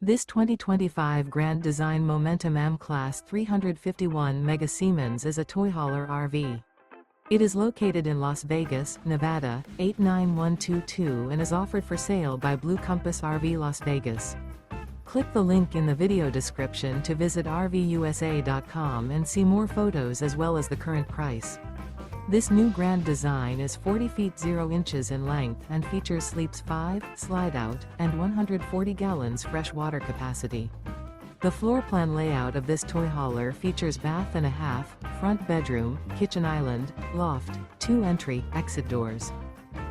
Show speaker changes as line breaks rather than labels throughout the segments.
This 2025 Grand Design Momentum M-Class 351 Mega Siemens is a toy hauler RV. It is located in Las Vegas, Nevada, 89122 and is offered for sale by Blue Compass RV Las Vegas. Click the link in the video description to visit RVUSA.com and see more photos as well as the current price. This new grand design is 40 feet 0 inches in length and features sleeps 5, slide-out, and 140 gallons fresh water capacity. The floor plan layout of this toy hauler features bath and a half, front bedroom, kitchen island, loft, 2 entry/exit doors.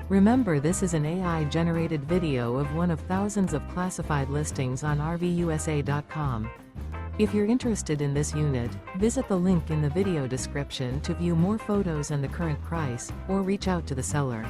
Remember, this is an AI-generated video of one of thousands of classified listings on RVUSA.com. If you're interested in this unit, visit the link in the video description to view more photos and the current price, or reach out to the seller.